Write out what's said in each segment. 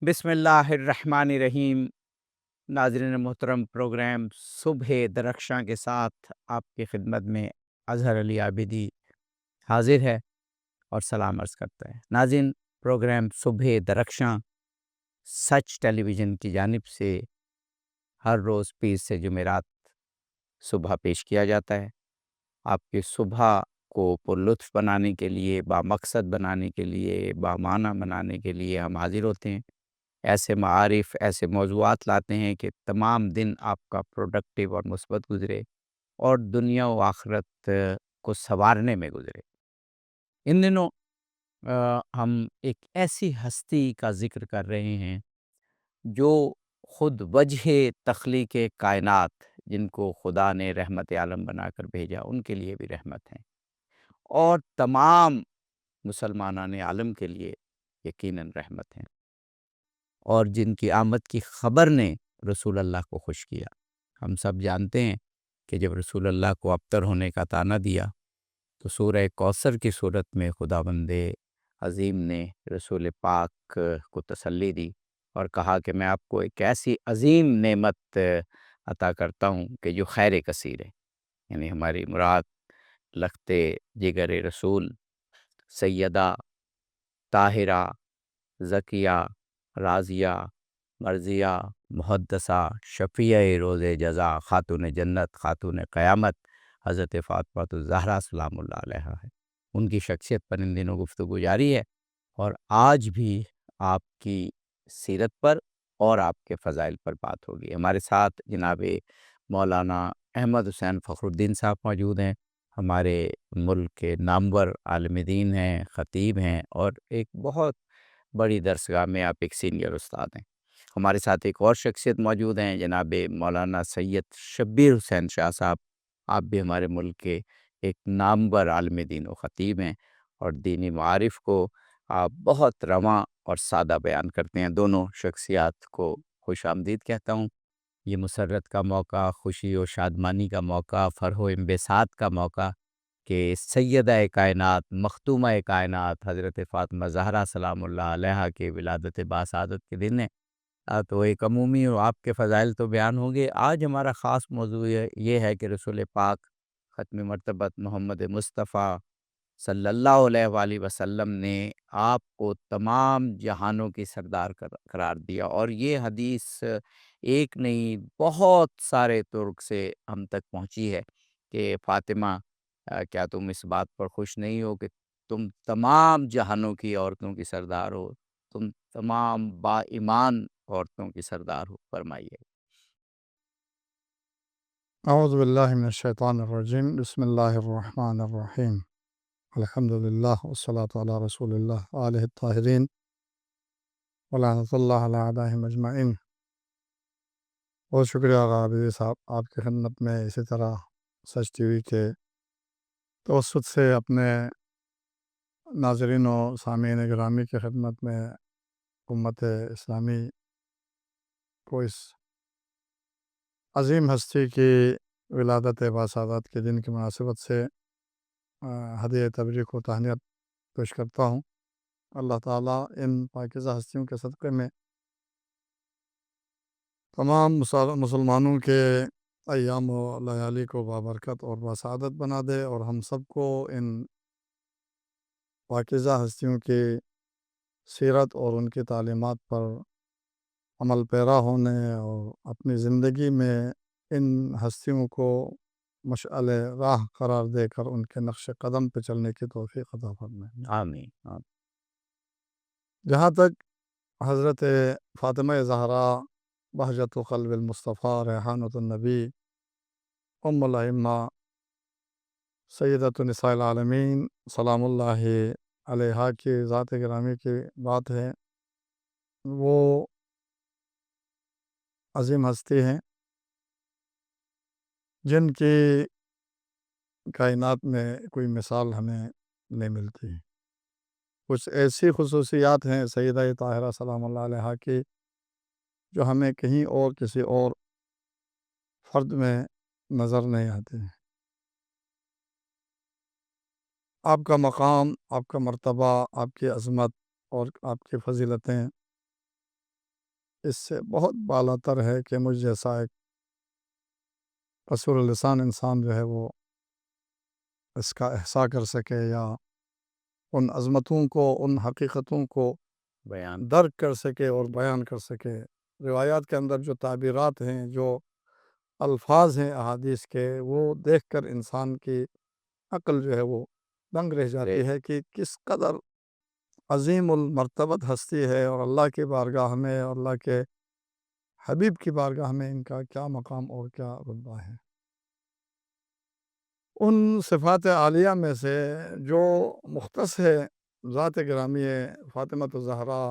بسم اللہ الرحمن الرحیم۔ ناظرین محترم، پروگرام صبح درخشاں کے ساتھ آپ کی خدمت میں اظہر علی عابدی حاضر ہے اور سلام عرض کرتا ہے۔ ناظرین، پروگرام صبح درخشاں سچ ٹیلی ویژن کی جانب سے ہر روز پیر سے جمعرات صبح پیش کیا جاتا ہے۔ آپ کی صبح کو پر لطف بنانے کے لیے، با مقصد بنانے کے لیے، با معنی بنانے کے لیے ہم حاضر ہوتے ہیں۔ ایسے معارف، ایسے موضوعات لاتے ہیں کہ تمام دن آپ کا پروڈکٹیو اور مثبت گزرے اور دنیا و آخرت کو سنوارنے میں گزرے۔ ان دنوں ہم ایک ایسی ہستی کا ذکر کر رہے ہیں جو خود وجہ تخلیق کائنات، جن کو خدا نے رحمت عالم بنا کر بھیجا، ان کے لیے بھی رحمت ہیں، اور تمام مسلمانان عالم کے لیے یقیناً رحمت ہیں، اور جن کی آمد کی خبر نے رسول اللہ کو خوش کیا۔ ہم سب جانتے ہیں کہ جب رسول اللہ کو ابتر ہونے کا طعنہ دیا تو سورہ کوثر کی صورت میں خداوند عظیم نے رسول پاک کو تسلی دی اور کہا کہ میں آپ کو ایک ایسی عظیم نعمت عطا کرتا ہوں کہ جو خیر کثیر ہے، یعنی ہماری مراد لخت جگر رسول سیدہ طاہرہ زکیہ راضیہ مرضیہ محدثہ شفیع روز جزا خاتون جنت خاتون قیامت حضرت فاطمہ الزہرا سلام اللہ علیہا ہے۔ ان کی شخصیت پر ان دنوں گفتگو جاری ہے، اور آج بھی آپ کی سیرت پر اور آپ کے فضائل پر بات ہوگی۔ ہمارے ساتھ جناب مولانا احمد حسین فخر الدین صاحب موجود ہیں، ہمارے ملک کے نامور عالم دین ہیں، خطیب ہیں، اور ایک بہت بڑی درسگاہ میں آپ ایک سینئر استاد ہیں۔ ہمارے ساتھ ایک اور شخصیت موجود ہیں، جناب مولانا سید شبیر حسین شاہ صاحب۔ آپ بھی ہمارے ملک کے ایک نامور عالم دین و خطیب ہیں، اور دینی معارف کو آپ بہت رواں اور سادہ بیان کرتے ہیں۔ دونوں شخصیات کو خوش آمدید کہتا ہوں۔ یہ مسرت کا موقع، خوشی و شادمانی کا موقع، فرح و انبساط کا موقع کہ سیدہ کائنات، مختومہ کائنات حضرت فاطمہ زہرا سلام اللہ علیہا کے ولادت باسعادت کے دن ہے۔ تو ایک عمومی اور آپ کے فضائل تو بیان ہوں گے۔ آج ہمارا خاص موضوع یہ ہے کہ رسول پاک ختم مرتبت محمد مصطفیٰ صلی اللہ علیہ وآلہ وسلم نے آپ کو تمام جہانوں کی سردار قرار دیا، اور یہ حدیث ایک نہیں بہت سارے طرق سے ہم تک پہنچی ہے کہ فاطمہ، کیا تم اس بات پر خوش نہیں ہو کہ تم تمام جہانوں کی عورتوں کی سردار ہو، تم تمام با ایمان عورتوں کی سردار ہو؟ فرمائیے۔ اعوذ باللہ من الشیطان الرجیم، بسم اللہ الرحمن الرحیم، الحمدللہ والصلاة علی رسول اللہ آلہ الطاہرین ولعنۃ اللہ علی اعدائہم اجمعین۔ بہت شکریہ آقا عابدی صاحب، آپ کی خدمت میں اسی طرح سچ ٹی وی کے توسط سے اپنے ناظرین و سامعین گرامی کی خدمت میں امت اسلامی کو اس عظیم ہستی کی ولادت باسعادت کے دن کی مناسبت سے ہدیہ تبریک و تہنیت پیش کرتا ہوں۔ اللہ تعالیٰ ان پاکیزہ ہستیوں کے صدقے میں تمام مسلمانوں کے ایام و لیالی کو بابرکت اور باسعادت بنا دے، اور ہم سب کو ان پاکیزہ ہستیوں کی سیرت اور ان کی تعلیمات پر عمل پیرا ہونے اور اپنی زندگی میں ان ہستیوں کو مشعل راہ قرار دے کر ان کے نقش قدم پہ چلنے کی توفیق عطا فرمائے۔ آمین۔ جہاں تک حضرت فاطمہ زہرا بہجت قلب المصطفیٰ ریحانۃ النبی ام الائمہ سیدۃ نساء العالمین سلام اللہ علیہا کی ذات گرامی کی بات ہے، وہ عظیم ہستی ہیں جن کی کائنات میں کوئی مثال ہمیں نہیں ملتی۔ کچھ ایسی خصوصیات ہیں سیدہ طاہرہ سلام اللہ علیہا کی جو ہمیں کہیں اور کسی اور فرد میں نظر نہیں آتے ہیں۔ آپ کا مقام، آپ کا مرتبہ، آپ کی عظمت اور آپ کی فضیلتیں اس سے بہت بالا تر ہے کہ مجھ جیسا ایک قصور لسان انسان جو ہے وہ اس کا احسا کر سکے یا ان عظمتوں کو، ان حقیقتوں کو بیان درک کر سکے اور بیان کر سکے۔ روایات کے اندر جو تعبیرات ہیں، جو الفاظ ہیں احادیث کے، وہ دیکھ کر انسان کی عقل جو ہے وہ دنگ رہ جاتی ہے کہ کس قدر عظیم المرتبت ہستی ہے، اور اللہ کی بارگاہ میں اور اللہ کے حبیب کی بارگاہ میں ان کا کیا مقام اور کیا رتبہ ہے۔ ان صفات عالیہ میں سے جو مختص ہے ذات گرامی فاطمۃ الزہرا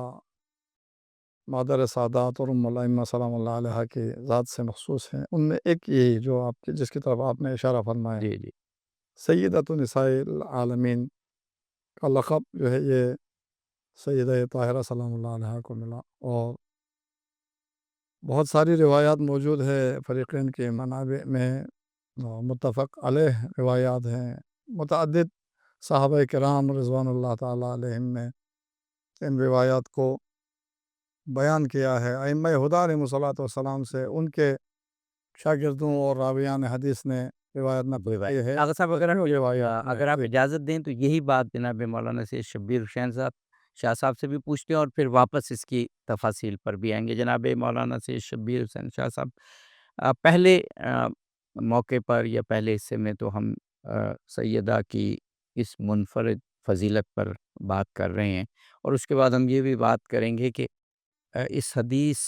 مادر سادات اور ام الائمہ سلام اللہ علیہ کی ذات سے مخصوص ہیں۔ ان میں ایک یہی جو جس کی طرف آپ نے اشارہ فرمایا، جی جی سیدۃ نساء العالمین کا لقب جو ہے یہ سیدہ طاہرہ سلام اللہ علیہ کو ملا، اور بہت ساری روایات موجود ہے فریقین کے منابع میں، متفق علیہ روایات ہیں، متعدد صحابہ کرام رضوان اللہ تعالیٰ علیہم نے ان روایات کو بیان کیا ہے۔ ائمہ ہدیٰ علیہم الصلوۃ والسلام سے ان کے شاگردوں اور راویان حدیث نے روایت نقل کی ہے۔ آغا صاحب اگر آپ جی اجازت دیں تو یہی بات جناب مولانا سے شبیر حسین صاحب شاہ صاحب سے بھی پوچھتے ہیں، اور پھر واپس اس کی تفاصیل پر بھی آئیں گے۔ جناب مولانا سے شبیر حسین شاہ صاحب، پہلے موقع پر یا پہلے حصے میں تو ہم سیدہ کی اس منفرد فضیلت پر بات کر رہے ہیں، اور اس کے بعد ہم یہ بھی بات کریں گے کہ اس حدیث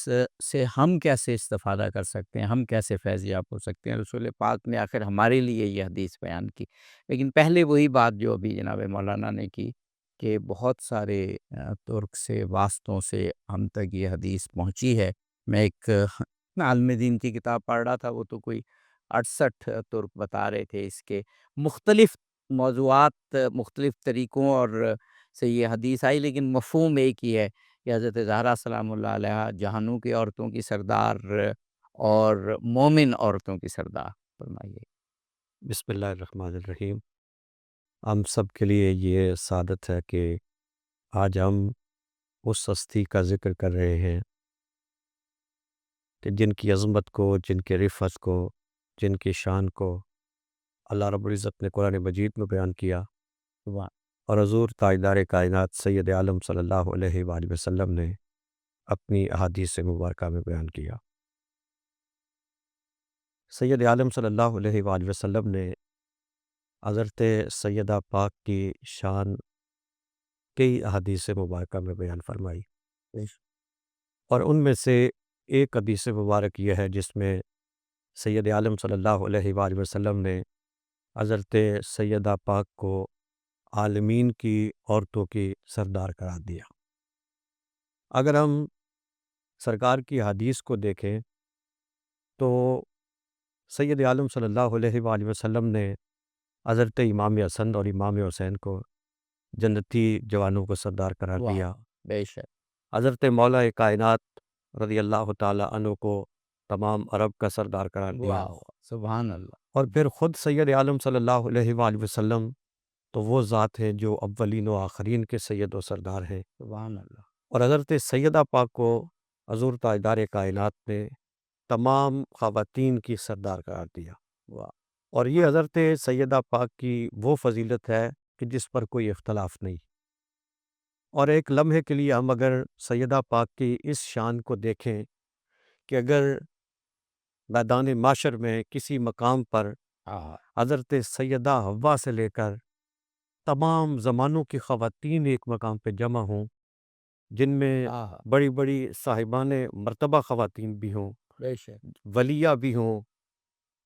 سے ہم کیسے استفادہ کر سکتے ہیں، ہم کیسے فیض یاب ہو سکتے ہیں۔ رسول پاک نے آخر ہمارے لیے یہ حدیث بیان کی، لیکن پہلے وہی بات جو ابھی جناب مولانا نے کی کہ بہت سارے ترک سے واسطوں سے ہم تک یہ حدیث پہنچی ہے۔ میں ایک عالم دین کی کتاب پڑھ رہا تھا، وہ تو کوئی 68 ترک بتا رہے تھے اس کے مختلف موضوعات، مختلف طریقوں اور سے یہ حدیث آئی، لیکن مفہوم ایک ہی ہے کہ حضرت زہرا سلام اللہ علیہ جہانوں کی عورتوں کی سردار اور مومن عورتوں کی سردار۔ فرمائیے۔ بسم اللہ الرحمن الرحیم۔ ہم سب کے لیے یہ سعادت ہے کہ آج ہم اس ہستی کا ذکر کر رہے ہیں کہ جن کی عظمت کو، جن کے رفعت کو، جن کی شان کو اللہ رب العزت نے قرآن مجید میں بیان کیا، واہ، اور حضور تاجدار کائنات سید عالم صلی اللہ علیہ وآلہ وسلم نے اپنی احادیث مبارکہ میں بیان کیا۔ سید عالم صلی اللہ علیہ وآلہ وسلم نے حضرت سیدہ پاک کی شان کئی احادیث مبارکہ میں بیان فرمائی، اور ان میں سے ایک حدیث مبارک یہ ہے جس میں سید عالم صلی اللہ علیہ وآلہ وسلم نے حضرت سیدہ پاک کو عالمین کی عورتوں کی سردار قرار دیا۔ اگر ہم سرکار کی حدیث کو دیکھیں تو سید عالم صلی اللہ علیہ وآلہ وسلم نے حضرت امام حسن اور امام حسین کو جنتی جوانوں کو سردار قرار واہ، دیا، بے شک، حضرت مولا کائنات رضی اللہ تعالیٰ عنہ کو تمام عرب کا سردار قرار دیا، واہ، سبحان اللہ، اور پھر خود سید عالم صلی اللہ علیہ وآلہ وسلم تو وہ ذات ہیں جو اولین و آخرین کے سید و سردار ہیں، سبحان اللہ، اور حضرت سیدہ پاک کو حضور تاجدار کائنات نے تمام خواتین کی سردار قرار دیا۔ واہ، اور یہ حضرت سیدہ پاک کی وہ فضیلت ہے کہ جس پر کوئی اختلاف نہیں۔ اور ایک لمحے کے لیے ہم اگر سیدہ پاک کی اس شان کو دیکھیں کہ اگر میدان معاشر میں کسی مقام پر آہ، حضرت سیدہ حوا سے لے کر تمام زمانوں کی خواتین ایک مقام پہ جمع ہوں، جن میں آہ، بڑی بڑی صاحبان مرتبہ خواتین بھی ہوں، بے شک، ولیہ بھی ہوں،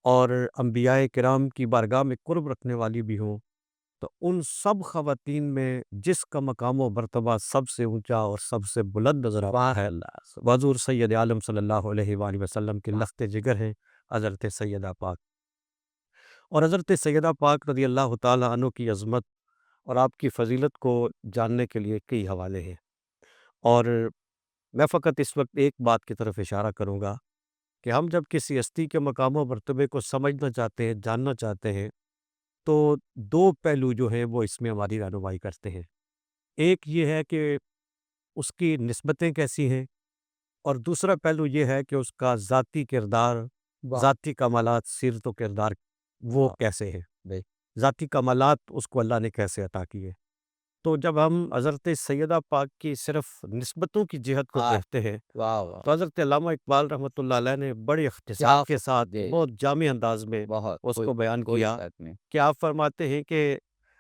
اور انبیاء کرام کی بارگاہ میں قرب رکھنے والی بھی ہوں، تو ان سب خواتین میں جس کا مقام و مرتبہ سب سے اونچا اور سب سے بلند نظر آتا سبحان ہے، اللہ، وہ حضور سید عالم صلی اللہ علیہ وآلہ وسلم کے لخت جگر ہیں، حضرت سیدہ پاک۔ اور حضرت سیدہ پاک رضی اللہ تعالیٰ عنہ کی عظمت اور آپ کی فضیلت کو جاننے کے لیے کئی حوالے ہیں، اور میں فقط اس وقت ایک بات کی طرف اشارہ کروں گا کہ ہم جب کسی ہستی کے مقام و مرتبے کو سمجھنا چاہتے ہیں، جاننا چاہتے ہیں، تو دو پہلو جو ہیں وہ اس میں ہماری رہنمائی کرتے ہیں۔ ایک یہ ہے کہ اس کی نسبتیں کیسی ہیں، اور دوسرا پہلو یہ ہے کہ اس کا ذاتی کردار، واہ ذاتی کمالات، سیرت و کردار وہ واہ کیسے ہے، بے ذاتی کمالات اس کو اللہ نے کیسے عطا کیے۔ تو جب ہم حضرت سیدہ پاک کی صرف نسبتوں کی جہت کو ہاں دیکھتے ہیں واہ واہ تو حضرت علامہ اقبال رحمۃ اللہ علیہ نے بڑے کیا اختصار کے ساتھ جی بہت جامع انداز میں بہت اس کو بیان کوئی کیا شک نہیں کہ آپ فرماتے ہیں کہ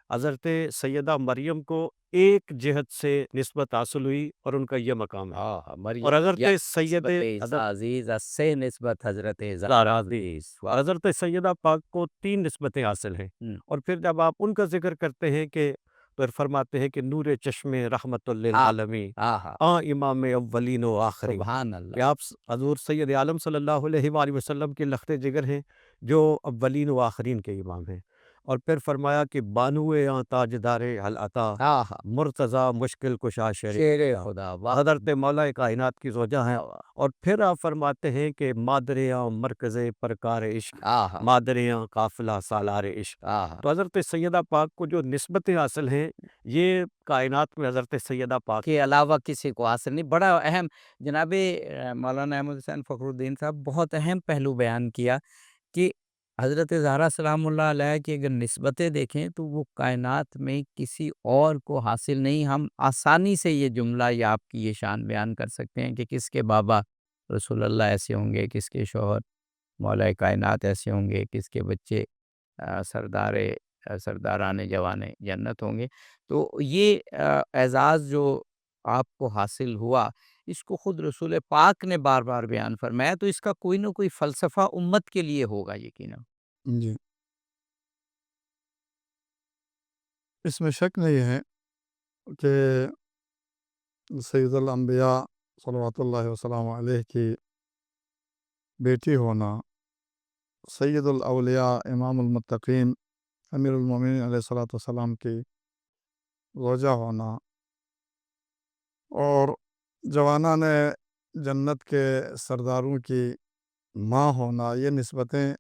حضرت سیدہ مریم کو ایک جہت سے نسبت حاصل ہوئی اور ان کا یہ مقام ہے، ہاں اور مریم حضرت یا سید نسبت عیسیٰ عزیز سے نسبت حضرت زہرا عزیز اور حضرت سیدہ پاک کو 3 نسبتیں حاصل ہیں، اور پھر جب آپ ان کا ذکر کرتے ہیں کہ پھر فرماتے ہیں کہ نور چشم رحمت ہاں للعالمین ہاں ہاں امام اولین و آخرین، سبحان کہ اللہ آپ حضور سید عالم صلی اللہ علیہ وآلہ وسلم کے لخت جگر ہیں جو اولین و آخرین کے امام ہیں، اور پھر فرمایا کہ بانو تاجدار حل عطا ہاں ہاں مرتضی مشکل کشا شیر شیر خدا، خدا واہ حضرت مولا کائنات کی زوجہ ہیں، واہ اور پھر آپ فرماتے ہیں کہ مادریاں مرکز پرکار عشق، ہاں ہاں مادریاں قافلہ سالار عشق۔ ہاں ہاں تو حضرت سیدہ پاک کو جو نسبتیں حاصل ہیں یہ کائنات میں حضرت سیدہ پاک کے علاوہ کسی کو حاصل نہیں۔ بڑا اہم جناب مولانا احمد حسین فخر الدین صاحب بہت اہم پہلو بیان کیا کہ حضرت زہرا سلام اللہ علیہ کی اگر نسبتیں دیکھیں تو وہ کائنات میں کسی اور کو حاصل نہیں۔ ہم آسانی سے یہ جملہ یا آپ کی یہ شان بیان کر سکتے ہیں کہ کس کے بابا رسول اللہ ایسے ہوں گے، کس کے شوہر مولا کائنات ایسے ہوں گے، کس کے بچے سرداران جوان جنت ہوں گے۔ تو یہ اعزاز جو آپ کو حاصل ہوا اس کو خود رسول پاک نے بار بار بیان فرمایا، تو اس کا کوئی نہ کوئی فلسفہ امت کے لیے ہوگا یقیناً۔ جی، اس میں شک نہیں ہے کہ سید الانبیاء صلوات اللہ وسلم علیہ کی بیٹی ہونا، سید الاولیاء امام المتقین امیر المومنین علیہ الصلوۃ والسلام کی زوجہ ہونا، اور جوانان جنت کے سرداروں کی ماں ہونا، یہ نسبتیں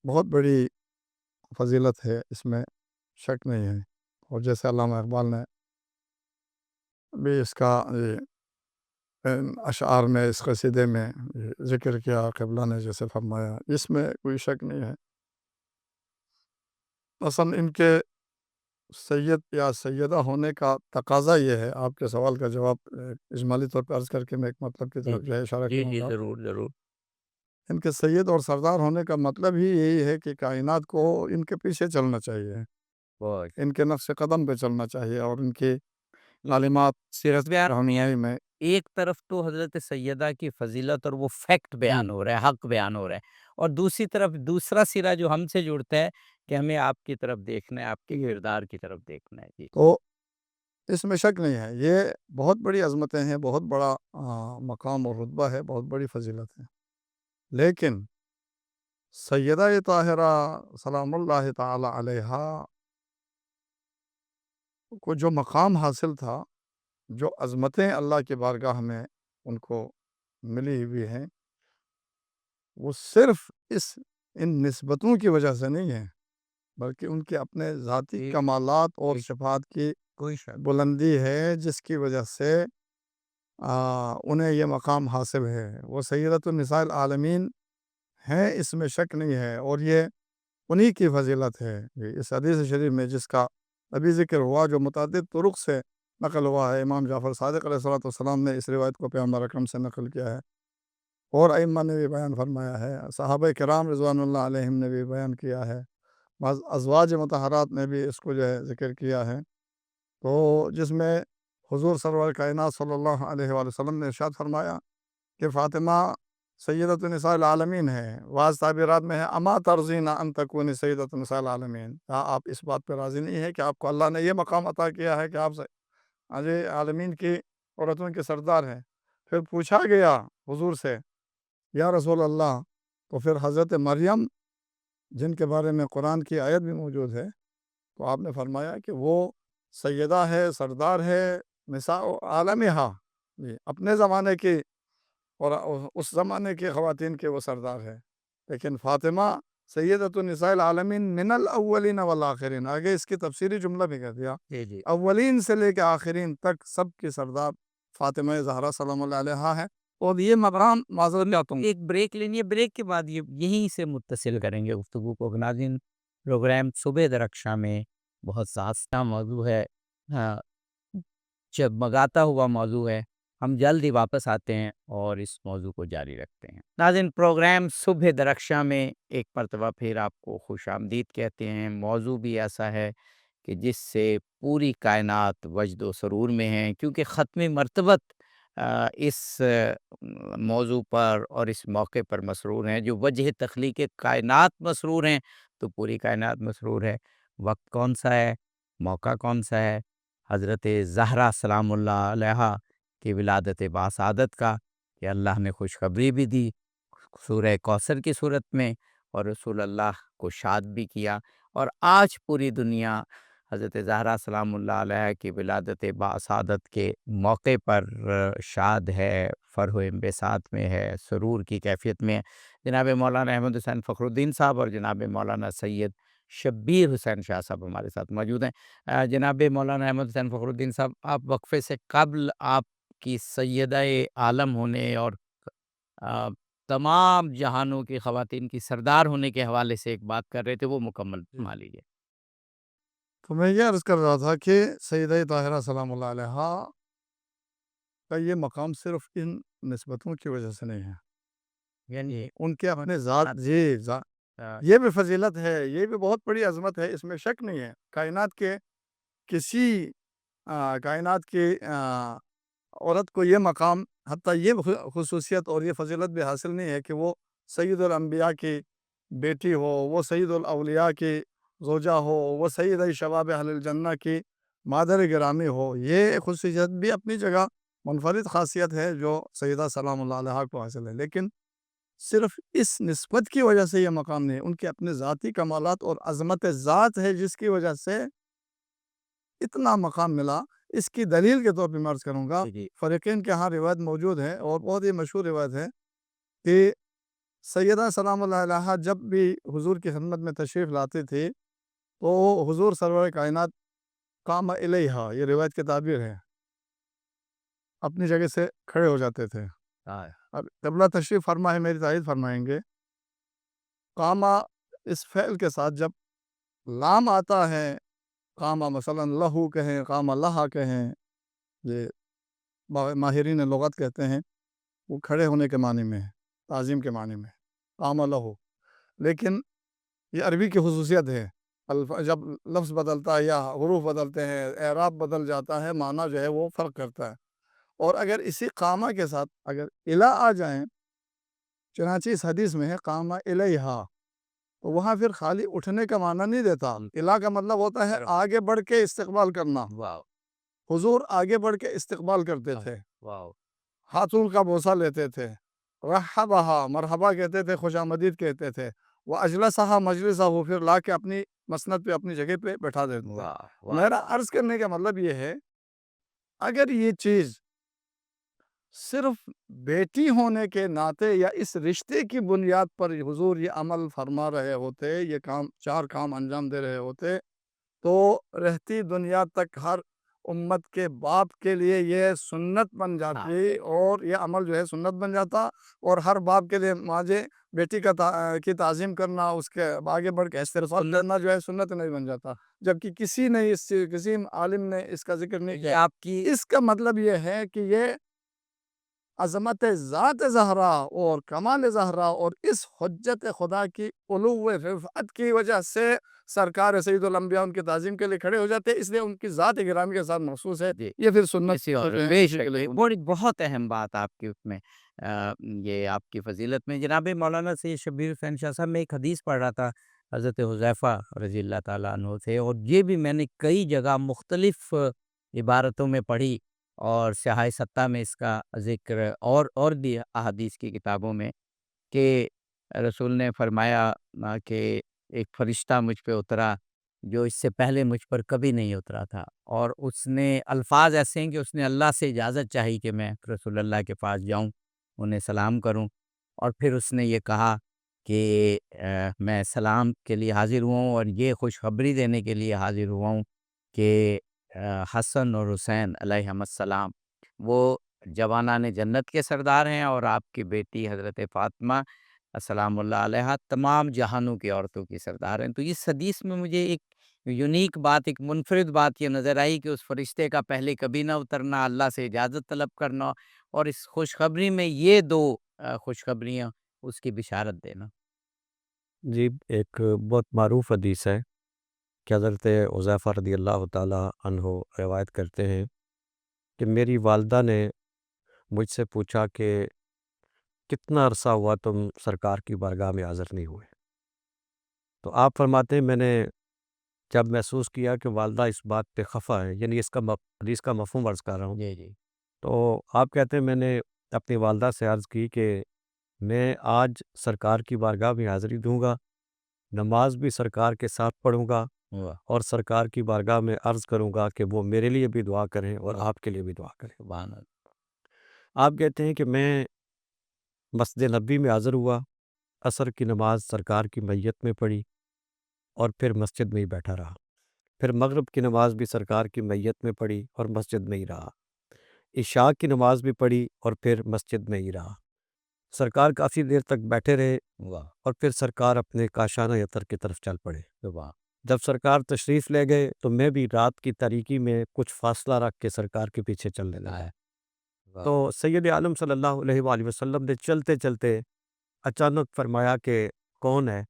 بہت بڑی فضیلت ہے، اس میں شک نہیں ہے۔ اور جیسے علامہ اقبال نے بھی اس کا اشعار میں، اس قصیدے میں ذکر کیا، قبلہ نے جیسے فرمایا، اس میں کوئی شک نہیں ہے۔ اصلا ان کے سید یا سیدہ ہونے کا تقاضا یہ ہے، آپ کے سوال کا جواب اجمالی طور پر عرض کر کے میں ایک مطلب کی طرف جو ہے اشارہ جی کروں جی گا۔ ضرور ضرور ان کے سید اور سردار ہونے کا مطلب ہی یہی ہے کہ کائنات کو ان کے پیچھے چلنا چاہیے، بہت ان کے نقش قدم پہ چلنا چاہیے، اور ان کی تعلیمات سیرت بیان۔ رحمانی میں ایک طرف تو حضرت سیدہ کی فضیلت اور وہ فیکٹ بیان ہو رہا ہے، حق بیان ہو رہا ہے، اور دوسری طرف دوسرا سرا جو ہم سے جڑتا ہے کہ ہمیں آپ کی طرف دیکھنا ہے، آپ کے کردار کی طرف دیکھنا ہے۔ جی تو اس میں شک نہیں ہے، یہ بہت بڑی عظمتیں ہیں، بہت بڑا مقام اور رتبہ ہے، بہت بڑی فضیلت ہے۔ لیکن سیدہ طاہرہ سلام اللہ تعالی علیہا کو جو مقام حاصل تھا، جو عظمتیں اللہ کی بارگاہ میں ان کو ملی ہوئی ہیں، وہ صرف ان نسبتوں کی وجہ سے نہیں ہے، بلکہ ان کے اپنے ذاتی جی، کمالات اور جی، صفات کی کوئی شک بلندی ہے، جس کی وجہ سے انہیں یہ مقام حاصل ہے۔ وہ سیدۃ النساء العالمین ہیں، اس میں شک نہیں ہے، اور یہ انہی کی فضیلت ہے۔ اس حدیث شریف میں جس کا ابھی ذکر ہوا، جو متعدد طرق سے نقل ہوا ہے، امام جعفر صادق علیہ السلام نے اس روایت کو پیغمبر اکرم سے نقل کیا ہے، اور ائمہ نے بھی بیان فرمایا ہے، صحابہ کرام رضوان اللہ علیہم نے بھی بیان کیا ہے، بعض ازواج مطہرات نے بھی اس کو جو ہے ذکر کیا ہے۔ تو جس میں حضور سرور کائنات صلی اللہ علیہ وآلہ وسلم نے ارشاد فرمایا کہ فاطمہ سیدۃ النساء العالمین ہے۔ بعض تعبیرات میں ہے اما ترضین ان تکونی سیدۃ النساء العالمین، کیا آپ اس بات پہ راضی نہیں ہے کہ آپ کو اللہ نے یہ مقام عطا کیا ہے کہ آپ عالمین کی عورتوں کے سردار ہیں؟ پھر پوچھا گیا حضور سے یا رسول اللہ، تو پھر حضرت مریم جن کے بارے میں قرآن کی آیت بھی موجود ہے، تو آپ نے فرمایا کہ وہ سیدہ ہے، سردار ہے، نساء عالمہا، اپنے زمانے کی اور اس زمانے کی خواتین کے وہ سردار ہے۔ لیکن فاطمہ سیدۃ النساء العالمین من الاولین والآخرین، آگے اس کی تفسیری جملہ بھی کہہ دیا، جی جی اولین سے لے کے آخرین تک سب کی سردار فاطمہ زہرا سلام اللہ علیہا ہے، اور یہ مقام معذرت چاہتا ہوں۔ ایک بریک لینی ہے، بریک کے بعد یہیں سے متصل کریں گے گفتگو کو۔ ناظرین، پروگرام صبح درخشاں میں بہت سازگار موضوع ہے، ہاں، جگمگاتا ہوا موضوع ہے۔ ہم جلد ہی واپس آتے ہیں اور اس موضوع کو جاری رکھتے ہیں۔ ناظرین، پروگرام صبح درخشاں میں ایک مرتبہ پھر آپ کو خوش آمدید کہتے ہیں۔ موضوع بھی ایسا ہے کہ جس سے پوری کائنات وجد و سرور میں ہے، کیونکہ ختم مرتبت اس موضوع پر اور اس موقع پر مسرور ہیں۔ جو وجہ تخلیق کائنات مسرور ہیں تو پوری کائنات مسرور ہے۔ وقت کون سا ہے، موقع کون سا ہے؟ حضرت زہرا سلام اللہ علیہا کی ولادت باسعادت کا، کہ اللہ نے خوشخبری بھی دی سورہ کوثر کی صورت میں، اور رسول اللہ کو شاد بھی کیا، اور آج پوری دنیا حضرت زہرا سلام اللہ علیہ کی ولادت باسعادت کے موقع پر شاد ہے، فرح و انبساط میں ہے، سرور کی کیفیت میں ہے۔ جناب مولانا احمد حسین فخر الدین صاحب اور جناب مولانا سید شبیر حسین شاہ صاحب ہمارے ساتھ موجود ہیں۔ جناب مولانا احمد حسین فخر الدین صاحب، آپ وقفے سے قبل آپ کی سیدہ عالم ہونے اور آ، تمام جہانوں کی خواتین کی سردار ہونے کے حوالے سے ایک بات کر رہے تھے، وہ مکمل فرما لیجیے۔ تو میں یہ عرض کر رہا تھا کہ سیدہ طاہرہ سلام اللہ علیہا کا یہ مقام صرف ان نسبتوں کی وجہ سے نہیں ہے، یعنی ان کے اپنے ذات یہ بھی فضیلت ہے، یہ بھی بہت بڑی عظمت ہے، اس میں شک نہیں ہے۔ کائنات کے کسی کائنات کی عورت کو یہ مقام، حتیٰ یہ خصوصیت اور یہ فضیلت بھی حاصل نہیں ہے کہ وہ سید الانبیاء کی بیٹی ہو، وہ سید الاولیاء کی زوجہ ہو، وہ سید شباب اہل الجنہ کی مادر گرامی ہو۔ یہ خصوصیت بھی اپنی جگہ منفرد خاصیت ہے جو سیدہ سلام اللہ علیہ کو حاصل ہے، لیکن صرف اس نسبت کی وجہ سے یہ مقام نہیں، ان کے اپنے ذاتی کمالات اور عظمت ذات ہے جس کی وجہ سے اتنا مقام ملا۔ اس کی دلیل کے طور پہ میں عرض کروں گا، فریقین کے ہاں روایت موجود ہے اور بہت ہی مشہور روایت ہے کہ سیدہ سلام اللہ علیہ جب بھی حضور کی خدمت میں تشریف لاتی تھی تو حضور سرور کائنات قام الیہا، یہ روایت کی تعبیر ہے، اپنی جگہ سے کھڑے ہو جاتے تھے۔ اب قبلہ تشریف فرما ہے، میری تائید فرمائیں گے، قامہ اس فعل کے ساتھ جب لام آتا ہے، قامہ مثلا لہو کہیں، قامہ لہا کہیں، یہ ماہرین لغت کہتے ہیں، وہ کھڑے ہونے کے معنی میں ہے، تعظیم کے معنی میں قامہ لہو۔ لیکن یہ عربی کی خصوصیت ہے، جب لفظ بدلتا ہے یا حروف بدلتے ہیں، اعراب بدل جاتا ہے، معنی جو ہے وہ فرق کرتا ہے۔ اور اگر اسی قامہ کے ساتھ اگر الہ آ جائیں، چنانچہ اس حدیث میں ہے قامہ الیہا، تو وہاں پھر خالی اٹھنے کا معنی نہیں دیتا۔ الہ کا مطلب ہوتا ہے آگے بڑھ کے استقبال کرنا۔ حضور آگے بڑھ کے استقبال کرتے تھے، ہاتھوں کا بوسہ لیتے تھے، رحبہا مرحبا کہتے تھے، خوش آمدید کہتے تھے، وہ اجلسہا مجلسہ، وہ پھر لا کے اپنی مسند پہ اپنی جگہ پہ بیٹھا دیتے تھے۔ میرا عرض کرنے کا مطلب یہ ہے، اگر یہ چیز صرف بیٹی ہونے کے ناطے یا اس رشتے کی بنیاد پر حضور یہ عمل فرما رہے ہوتے، یہ کام، چار کام انجام دے رہے ہوتے، تو رہتی دنیا تک ہر امت کے باپ کے لیے یہ سنت بن جاتی، اور یہ عمل جو ہے سنت بن جاتا، اور ہر باپ کے لیے ماجے بیٹی کی تعظیم کرنا، اس کے آگے بڑھ کے استغفار کرنا جو ہے سنت نہیں بن جاتا، جبکہ کسی عالم نے اس کا ذکر نہیں کیا۔ اس کا مطلب یہ ہے کہ یہ عظمت ذات زہرا اور کمال زہرا اور اس حجت خدا کی علو رفعت کی وجہ سے سرکار سید الانبیاء ان کی تعظیم کے لیے کھڑے ہو جاتے، اس لیے ان کی ذات گرامی کے ساتھ مخصوص ہے۔ یہ پھر سنت بہت اہم بات آپ کی اس میں، یہ آپ کی فضیلت میں۔ جناب مولانا سید شبیر حسین شاہ صاحب، میں ایک حدیث پڑھ رہا تھا حضرت حذیفہ رضی اللہ تعالیٰ عنہ سے، اور یہ بھی میں نے کئی جگہ مختلف عبارتوں میں پڑھی، اور سیاہ ستہ میں اس کا ذکر اور بھی احادیث کی کتابوں میں، کہ رسول نے فرمایا کہ ایک فرشتہ مجھ پہ اترا جو اس سے پہلے مجھ پر کبھی نہیں اترا تھا، اور اس نے الفاظ ایسے ہیں کہ اس نے اللہ سے اجازت چاہی کہ میں رسول اللہ کے پاس جاؤں، انہیں سلام کروں، اور پھر اس نے یہ کہا کہ میں سلام کے لیے حاضر ہوا ہوں، اور یہ خوشخبری دینے کے لیے حاضر ہوا ہوں کہ حسن اور حسین علیہم السلام وہ جوانان جنت کے سردار ہیں، اور آپ کی بیٹی حضرت فاطمہ السلام اللہ علیہا تمام جہانوں کی عورتوں کی سردار ہیں۔ تو اس حدیث میں مجھے ایک یونیک بات، ایک منفرد بات یہ نظر آئی کہ اس فرشتے کا پہلے کبھی نہ اترنا، اللہ سے اجازت طلب کرنا، اور اس خوشخبری میں یہ دو خوشخبریاں اس کی بشارت دینا۔ جی، ایک بہت معروف حدیث ہے کہ حضرت حذیفہ رضی اللہ تعالیٰ عنہ روایت کرتے ہیں کہ میری والدہ نے مجھ سے پوچھا کہ کتنا عرصہ ہوا تم سرکار کی بارگاہ میں حاضر نہیں ہوئے؟ تو آپ فرماتے ہیں میں نے جب محسوس کیا کہ والدہ اس بات پہ خفا ہے، یعنی اس کا حدیث کا مفہوم عرض کر رہا ہوں، جی جی تو آپ کہتے ہیں میں نے اپنی والدہ سے عرض کی کہ میں آج سرکار کی بارگاہ میں حاضری دوں گا، نماز بھی سرکار کے ساتھ پڑھوں گا، واہ اور سرکار کی بارگاہ میں عرض کروں گا کہ وہ میرے لیے بھی دعا کریں اور آپ کے لیے بھی دعا کریں۔ سبحان اللہ۔ آپ کہتے ہیں کہ میں مسجد نبی میں حاضر ہوا، عصر کی نماز سرکار کی میت میں پڑھی اور پھر مسجد میں ہی بیٹھا رہا، پھر مغرب کی نماز بھی سرکار کی میت میں پڑھی اور مسجد میں ہی رہا، عشاء کی نماز بھی پڑھی اور پھر مسجد میں ہی رہا۔ سرکار کافی دیر تک بیٹھے رہے واہ اور پھر سرکار اپنے کاشانہ یتر کی طرف چل پڑے۔ سبحان جب سرکار تشریف لے گئے تو میں بھی رات کی تاریکی میں کچھ فاصلہ رکھ کے سرکار کے پیچھے چلنے لگا۔ اللہ۔ واہ تو سید عالم صلی اللہ علیہ وآلہ وسلم نے چلتے چلتے اچانک فرمایا کہ کون ہے؟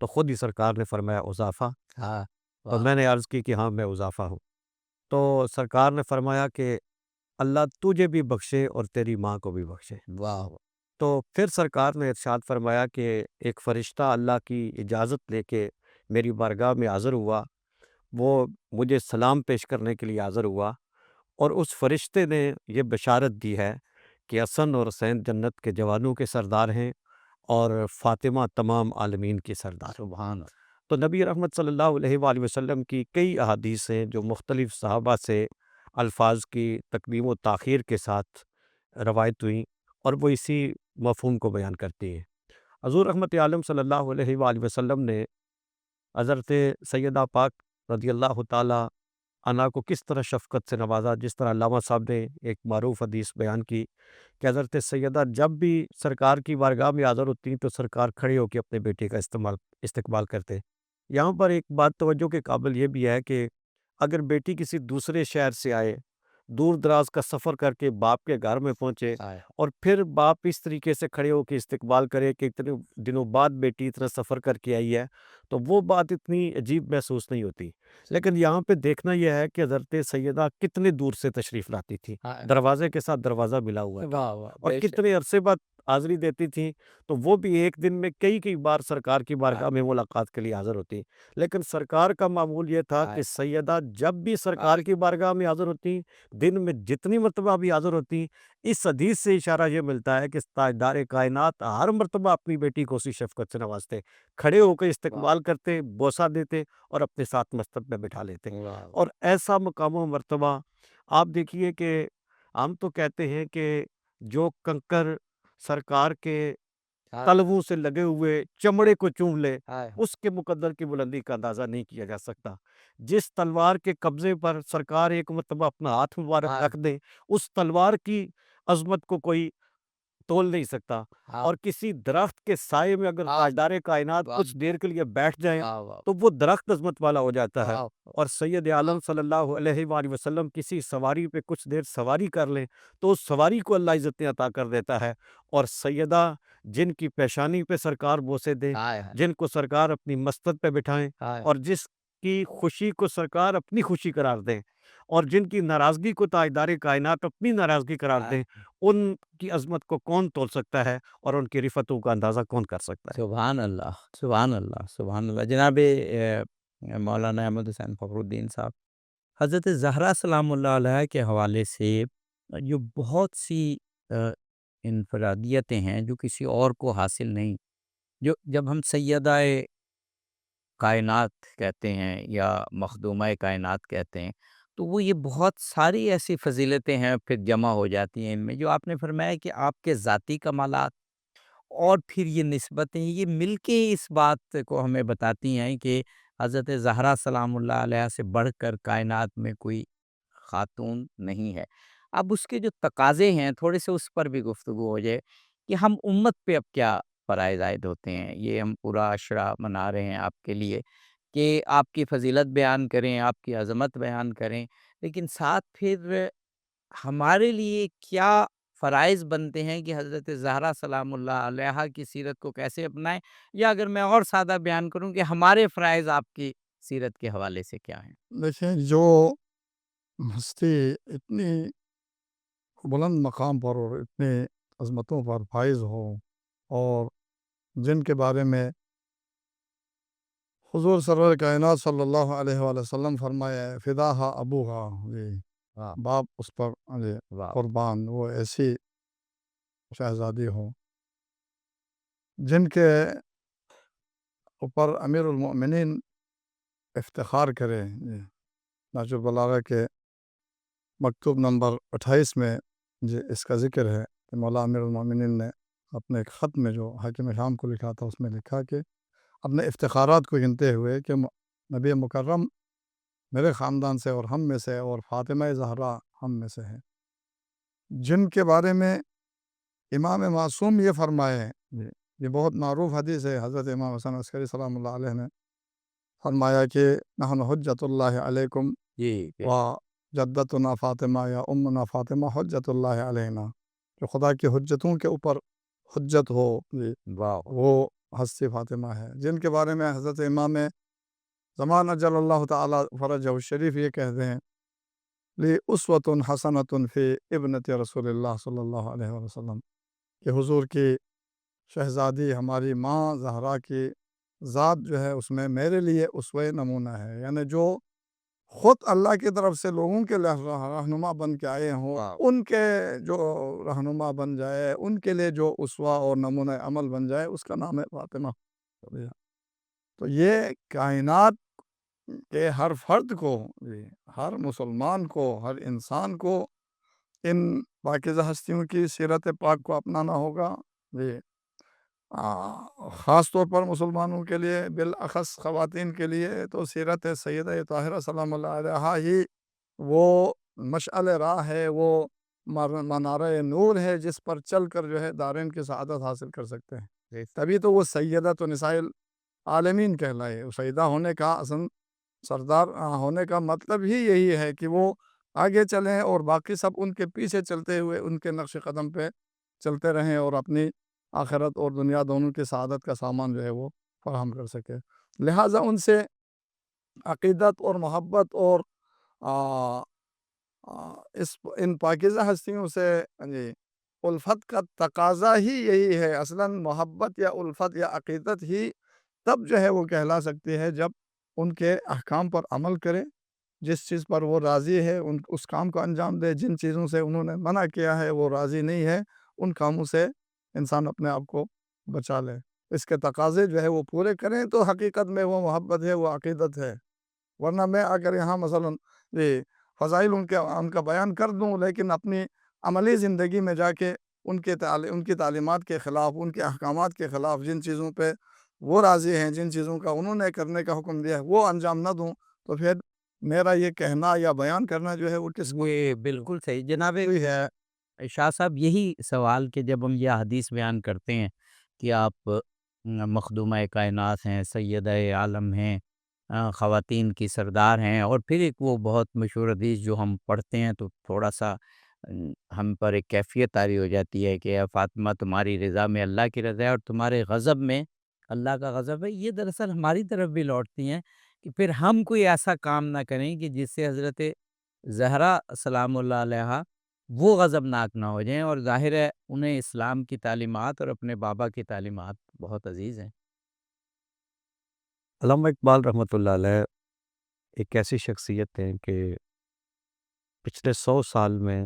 تو خود ہی سرکار نے فرمایا حذیفہ۔ ہاں تو میں نے عرض کی کہ ہاں میں حذیفہ ہوں۔ تو سرکار نے فرمایا کہ اللہ تجھے بھی بخشے اور تیری ماں کو بھی بخشے۔ واہ تو پھر سرکار نے ارشاد فرمایا کہ ایک فرشتہ اللہ کی اجازت لے کے میری بارگاہ میں حاضر ہوا، وہ مجھے سلام پیش کرنے کے لیے حاضر ہوا، اور اس فرشتے نے یہ بشارت دی ہے کہ حسن اور حسین جنت کے جوانوں کے سردار ہیں اور فاطمہ تمام عالمین کی سردار ہیں۔ سبحان اللہ۔ تو نبی رحمت صلی اللہ علیہ وآلہ وسلم کی کئی احادیث ہیں جو مختلف صحابہ سے الفاظ کی تقدیم و تاخیر کے ساتھ روایت ہوئیں، اور وہ اسی مفہوم کو بیان کرتی ہیں۔ حضور رحمت عالم صلی اللہ علیہ وآلہ وسلم نے حضرت سیدہ پاک رضی اللہ تعالیٰ عنہا کو کس طرح شفقت سے نوازا، جس طرح علامہ صاحب نے ایک معروف حدیث بیان کی کہ حضرت سیدہ جب بھی سرکار کی بارگاہ میں حاضر ہوتی تو سرکار کھڑے ہو کے اپنے بیٹے کا استقبال کرتے۔ یہاں پر ایک بات توجہ کے قابل یہ بھی ہے کہ اگر بیٹی کسی دوسرے شہر سے آئے، دور دراز کا سفر کر کے باپ کے گھر میں پہنچے، اور پھر باپ اس طریقے سے کھڑے ہو کے استقبال کرے کہ اتنے دنوں بعد بیٹی اتنا سفر کر کے آئی ہے، تو وہ بات اتنی عجیب محسوس نہیں ہوتی۔ لیکن یہاں پہ دیکھنا یہ ہے کہ حضرت سیدہ کتنے دور سے تشریف لاتی تھی، دروازے کے ساتھ دروازہ ملا ہوا تھا، واہ واہ اور کتنے عرصے بعد حاضری دیتی تھیں، تو وہ بھی ایک دن میں کئی بار سرکار کی بارگاہ میں ملاقات کے لیے حاضر ہوتی۔ لیکن سرکار کا معمول یہ تھا کہ سیدہ جب بھی سرکار کی بارگاہ میں حاضر ہوتی، دن میں جتنی مرتبہ بھی حاضر ہوتی، اس حدیث سے اشارہ یہ ملتا ہے کہ تاجدار کائنات ہر مرتبہ اپنی بیٹی کو اسی شفقت سے نوازتے، کھڑے ہو کے استقبال کرتے، بوسہ دیتے اور اپنے ساتھ مستب میں بٹھا لیتے۔ اور ایسا مقام و مرتبہ آپ دیکھیے کہ ہم تو کہتے ہیں کہ جو کنکر سرکار کے تلووں سے لگے ہوئے چمڑے کو چوم لے، اس کے مقدر کی بلندی کا اندازہ نہیں کیا جا سکتا۔ جس تلوار کے قبضے پر سرکار ایک مرتبہ اپنا ہاتھ مبارک رکھ دے، اس تلوار کی عظمت کو کوئی تول نہیں سکتا۔ اور کسی درخت کے سائے میں اگر تاجدار کائنات کچھ دیر کے لیے بیٹھ جائیں تو وہ درخت عظمت والا ہو جاتا ہے۔ اور سید عالم صلی اللہ علیہ وآلہ وسلم کسی سواری پہ کچھ دیر سواری کر لیں تو اس سواری کو اللہ عزتیں عطا کر دیتا ہے۔ اور سیدہ جن کی پیشانی پہ سرکار بوسے دیں، جن کو سرکار اپنی مستد پہ بٹھائیں، اور جس کی خوشی کو سرکار اپنی خوشی قرار دیں، اور جن کی ناراضگی کو تاجدار کائنات اپنی ناراضگی قرار دیں، ان کی عظمت کو کون تول سکتا ہے اور ان کی رفتوں کا اندازہ کون کر سکتا ہے؟ سبحان اللہ سبحان اللہ سبحان اللہ۔ جناب مولانا احمد حسین فخر الدین صاحب، حضرت زہرا سلام اللہ علیہ کے حوالے سے جو بہت سی انفرادیتیں ہیں جو کسی اور کو حاصل نہیں، جو جب ہم سیدہ کائنات کہتے ہیں یا مخدومہ کائنات کہتے ہیں، تو وہ یہ بہت ساری ایسی فضیلتیں ہیں پھر جمع ہو جاتی ہیں ان میں، جو آپ نے فرمایا کہ آپ کے ذاتی کمالات اور پھر یہ نسبتیں یہ مل کے اس بات کو ہمیں بتاتی ہیں کہ حضرت زہرا سلام اللہ علیہ سے بڑھ کر کائنات میں کوئی خاتون نہیں ہے۔ اب اس کے جو تقاضے ہیں تھوڑے سے اس پر بھی گفتگو ہو جائے کہ ہم امت پہ اب کیا فرائض عائد ہوتے ہیں۔ یہ ہم پورا عشرہ منا رہے ہیں آپ کے لیے کہ آپ کی فضیلت بیان کریں، آپ کی عظمت بیان کریں، لیکن ساتھ پھر ہمارے لیے کیا فرائض بنتے ہیں کہ حضرت زہرا سلام اللہ علیہا کی سیرت کو کیسے اپنائیں، یا اگر میں اور سادہ بیان کروں کہ ہمارے فرائض آپ کی سیرت کے حوالے سے کیا ہیں؟ دیکھیں، جو ہستی اتنی بلند مقام پر اور اتنی عظمتوں پر فائز ہو، اور جن کے بارے میں حضور سرور کائنات صلی اللہ علیہ وآلہ وسلم فرمایا ہے، فداہا ابوہا، جی واہ باپ اس پر جی واہ قربان، وہ ایسی شہزادی ہو جن کے اوپر امیر المؤمنین افتخار کرے۔ جی نہج البلاغہ کے مکتوب نمبر 28 میں جی اس کا ذکر ہے کہ مولا امیر المؤمنین نے اپنے ایک خط میں جو حاکم شام کو لکھا تھا، اس میں لکھا کہ اپنے افتخارات کو گنتے ہوئے کہ نبی مکرم میرے خاندان سے اور ہم میں سے، اور فاطمہ زہرا ہم میں سے ہے، جن کے بارے میں امام معصوم یہ فرمائے۔ یہ بہت معروف حدیث ہے، حضرت امام حسن عسکری سلام اللہ علیہ نے فرمایا کہ نحن حجت اللہ علیکم جی و جدتنا فاطمہ یا امنا فاطمہ حجت اللہ علینا، جو خدا کی حجتوں کے اوپر حجت ہو، واہ وہ ہستی فاطمہ ہے، جن کے بارے میں حضرت امام زمان اجل اللہ تعالی فرجہ الشریف یہ کہتے ہیں، لی اسوۃ حسنۃ فی ابنت رسول اللہ صلی اللہ علیہ وسلم، کہ حضور کی شہزادی ہماری ماں زہرا کی ذات جو ہے اس میں میرے لیے اسوہ نمونہ ہے، یعنی جو خود اللہ کی طرف سے لوگوں کے رہنما بن کے آئے ہوں، واہ ان کے جو رہنما بن جائے، ان کے لیے جو اسوہ اور نمونہ عمل بن جائے، اس کا نام ہے فاطمہ۔ تو یہ کائنات کے ہر فرد کو، ہر مسلمان کو، ہر انسان کو ان پاکیزہ ہستیوں کی سیرت پاک کو اپنانا ہوگا۔ خاص طور پر مسلمانوں کے لیے، بالاخص خواتین کے لیے تو سیرت سیدہ طاہرہ سلام اللہ علیہا ہی وہ مشعل راہ ہے، وہ منارہ نور ہے، جس پر چل کر جو ہے دارین کی سعادت حاصل کر سکتے ہیں۔ تبھی تو وہ سیدہ تو نساء العالمین کہلائے۔ سیدہ ہونے کا اصل، سردار ہونے کا مطلب ہی یہی ہے کہ وہ آگے چلیں اور باقی سب ان کے پیچھے چلتے ہوئے ان کے نقش قدم پہ چلتے رہیں، اور اپنی آخرت اور دنیا دونوں کی سعادت کا سامان جو ہے وہ فراہم کر سکے۔ لہٰذا ان سے عقیدت اور محبت اور ان پاکیزہ ہستیوں سے الفت کا تقاضا ہی یہی ہے۔ اصلاً محبت یا الفت یا عقیدت ہی تب جو ہے وہ کہلا سکتی ہے جب ان کے احکام پر عمل کرے، جس چیز پر وہ راضی ہے اس کام کو انجام دے، جن چیزوں سے انہوں نے منع کیا ہے وہ راضی نہیں ہے، ان کاموں سے انسان اپنے آپ کو بچا لے۔ اس کے تقاضے جو ہے وہ پورے کریں تو حقیقت میں وہ محبت ہے، وہ عقیدت ہے۔ ورنہ میں اگر یہاں مثلاً فضائل ان کا بیان کر دوں، لیکن اپنی عملی زندگی میں جا کے ان کی تعلیمات کے خلاف، ان کے احکامات کے خلاف، جن چیزوں پہ وہ راضی ہیں، جن چیزوں کا انہوں نے کرنے کا حکم دیا ہے، وہ انجام نہ دوں، تو پھر میرا یہ کہنا یا بیان کرنا جو ہے وہ کس کو یہ بالکل صحیح جناب ہے۔ شاہ صاحب۔ یہی سوال کہ جب ہم یہ حدیث بیان کرتے ہیں کہ آپ مخدومہ کائنات ہیں، سیدہ عالم ہیں، خواتین کی سردار ہیں، اور پھر ایک وہ بہت مشہور حدیث جو ہم پڑھتے ہیں تو تھوڑا سا ہم پر ایک کیفیت طاری ہو جاتی ہے کہ اے فاطمہ تمہاری رضا میں اللہ کی رضا ہے اور تمہارے غضب میں اللہ کا غضب ہے، یہ دراصل ہماری طرف بھی لوٹتی ہیں کہ پھر ہم کوئی ایسا کام نہ کریں کہ جس سے حضرت زہرا سلام اللہ علیہا وہ غضبناک نہ ہو جائیں، اور ظاہر ہے انہیں اسلام کی تعلیمات اور اپنے بابا کی تعلیمات بہت عزیز ہیں۔ علامہ اقبال رحمۃ اللہ علیہ ایک ایسی شخصیت ہیں کہ پچھلے 100 سال میں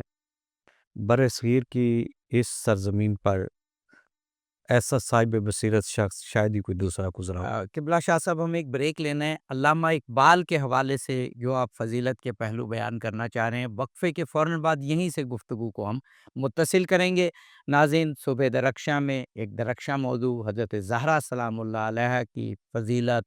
بر صغیر کی اس سرزمین پر ایسا صاحب بصیرت شخص شاید ہی کوئی دوسرا گزرا ہو۔ قبلہ شاہ صاحب ہمیں ایک بریک لینا ہے۔ علامہ اقبال کے حوالے سے جو آپ فضیلت کے پہلو بیان کرنا چاہ رہے ہیں، وقفے کے فوراً بعد یہیں سے گفتگو کو ہم متصل کریں گے۔ ناظرین، صبح درخشاں میں ایک درخشاں موضوع حضرت زہرا سلام اللہ علیہ کی فضیلت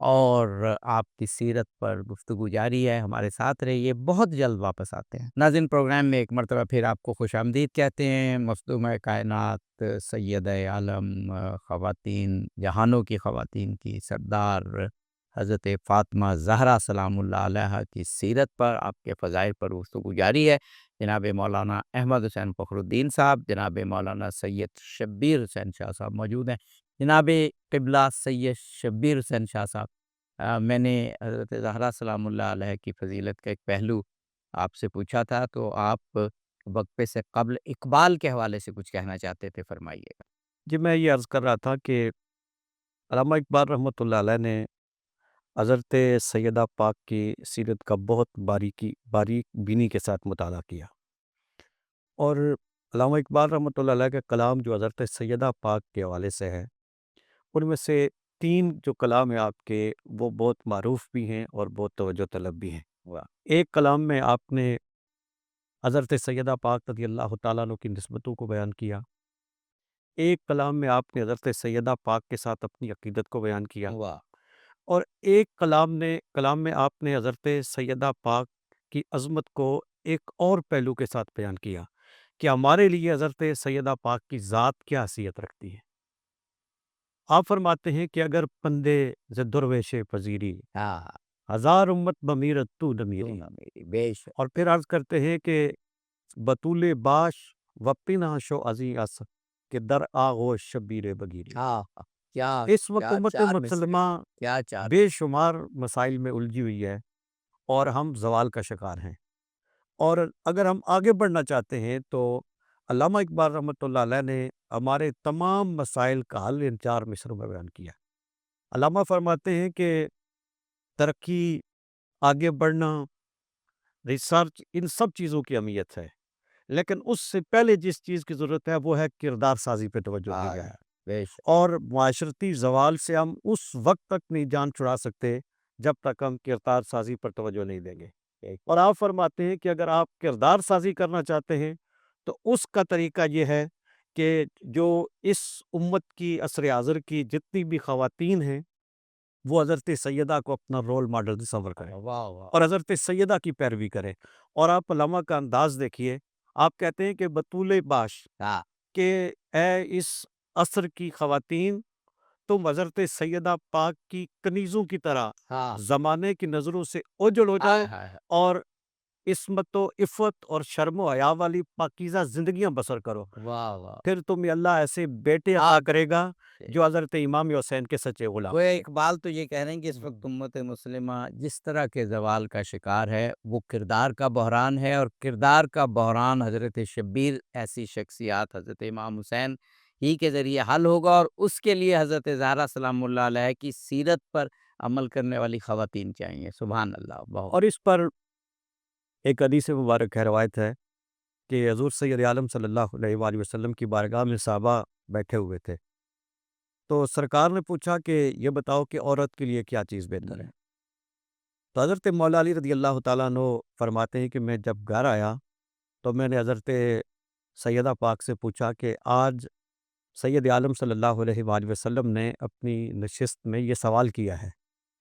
اور آپ کی سیرت پر گفتگو جاری ہے، ہمارے ساتھ رہیے، بہت جلد واپس آتے ہیں۔ ناظرین، پروگرام میں ایک مرتبہ پھر آپ کو خوش آمدید کہتے ہیں۔ مصدومہ کائنات، سید عالم، خواتین، جہانوں کی خواتین کی سردار حضرت فاطمہ زہرا سلام اللہ علیہا کی سیرت پر، آپ کے فضائل پر گفتگو جاری ہے۔ جناب مولانا احمد حسین فخر الدین صاحب، جناب مولانا سید شبیر حسین شاہ صاحب موجود ہیں۔ جناب قبلہ سید شبیر حسین شاہ صاحب، میں نے حضرت زہرا سلام اللہ علیہ کی فضیلت کا ایک پہلو آپ سے پوچھا تھا، تو آپ وقفے سے قبل اقبال کے حوالے سے کچھ کہنا چاہتے تھے، فرمائیے گا۔ جی، میں یہ عرض کر رہا تھا کہ علامہ اقبال رحمۃ اللہ علیہ نے حضرت سیدہ پاک کی سیرت کا بہت باریک بینی کے ساتھ مطالعہ کیا، اور علامہ اقبال رحمۃ اللہ علیہ کا کلام جو حضرت سیدہ پاک کے حوالے سے ہے، ان میں سے 3 جو کلام ہیں آپ کے، وہ بہت معروف بھی ہیں اور بہت توجہ طلب بھی ہیں۔ ایک کلام میں آپ نے حضرت سیدہ پاک رضی اللہ تعالیٰ عنہ کی نسبتوں کو بیان کیا، ایک کلام میں آپ نے حضرت سیدہ پاک کے ساتھ اپنی عقیدت کو بیان کیا، اور ایک کلام میں آپ نے حضرت سیدہ پاک کی عظمت کو ایک اور پہلو کے ساتھ بیان کیا کہ ہمارے لیے حضرت سیدہ پاک کی ذات کیا حیثیت رکھتی ہے۔ آپ فرماتے ہیں کہ اگر پندے ز درویش پذیری، ہاں، ہزار امت بمیرت تو نمیری، میری بے شک، اور پھر عرض کرتے ہیں کہ بطول باش وپنا شو عزی اس کہ در آغوش شبیر بگیری۔ ہاں، کیا اس وقت کیا امت چار مسلمہ مصرے، کیا چار، بے شمار مسائل میں الجھی ہوئی ہے، اور ہم زوال کا شکار ہیں، اور اگر ہم آگے بڑھنا چاہتے ہیں تو علامہ اقبال رحمۃ اللہ علیہ نے ہمارے تمام مسائل کا حل ان 4 مصروں میں بیان کیا۔ علامہ فرماتے ہیں کہ ترقی، آگے بڑھنا، ریسرچ، ان سب چیزوں کی اہمیت ہے، لیکن اس سے پہلے جس چیز کی ضرورت ہے وہ ہے کردار سازی پہ توجہ دی جائے، بے شک، اور معاشرتی زوال سے ہم اس وقت تک نہیں جان چھڑا سکتے جب تک ہم کردار سازی پر توجہ نہیں دیں گے۔ اور آپ فرماتے ہیں کہ اگر آپ کردار سازی کرنا چاہتے ہیں تو اس کا طریقہ یہ ہے کہ جو اس امت کی عصر حاضر کی جتنی بھی خواتین ہیں، وہ حضرت سیدہ کو اپنا رول ماڈل تصور کریں واہ واہ، اور حضرت سیدہ کی پیروی کریں۔ اور آپ علامہ کا انداز دیکھیے، آپ کہتے ہیں کہ بطول باش، ہاں کہ اے اس عصر کی خواتین، تم حضرت سیدہ پاک کی کنیزوں کی طرح ہاں، زمانے کی نظروں سے اوجھل ہو جاؤ، ہائے، اور عصمت و عفت اور شرم و حیا والی پاکیزہ زندگیاں بسر کرو، واہ واہ، پھر تمہیں اللہ ایسے بیٹے عطا کرے گا جو حضرت امام حسین کے سچے غلام گویا ہیں۔ اقبال تو یہ کہہ رہے ہیں کہ اس وقت امت مسلمہ جس طرح کے زوال کا شکار ہے، وہ کردار کا بحران ہے، اور کردار کا بحران حضرت شبیر ایسی شخصیات حضرت امام حسین ہی کے ذریعے حل ہوگا، اور اس کے لیے حضرت زہرا سلام اللہ علیہ کی سیرت پر عمل کرنے والی خواتین چاہیے۔ سبحان اللہ، بہت اور اس پر ایک حدیث مبارک ہے، روایت ہے کہ حضور سید عالم صلی اللہ علیہ وآلہ وسلم کی بارگاہ میں صحابہ بیٹھے ہوئے تھے، تو سرکار نے پوچھا کہ یہ بتاؤ کہ عورت کے لیے کیا چیز بہتر ہے؟ تو حضرت مولا علی رضی اللہ تعالیٰ عنہ فرماتے ہیں کہ میں جب گھر آیا تو میں نے حضرت سیدہ پاک سے پوچھا کہ آج سید عالم صلی اللہ علیہ وآلہ وسلم نے اپنی نشست میں یہ سوال کیا ہے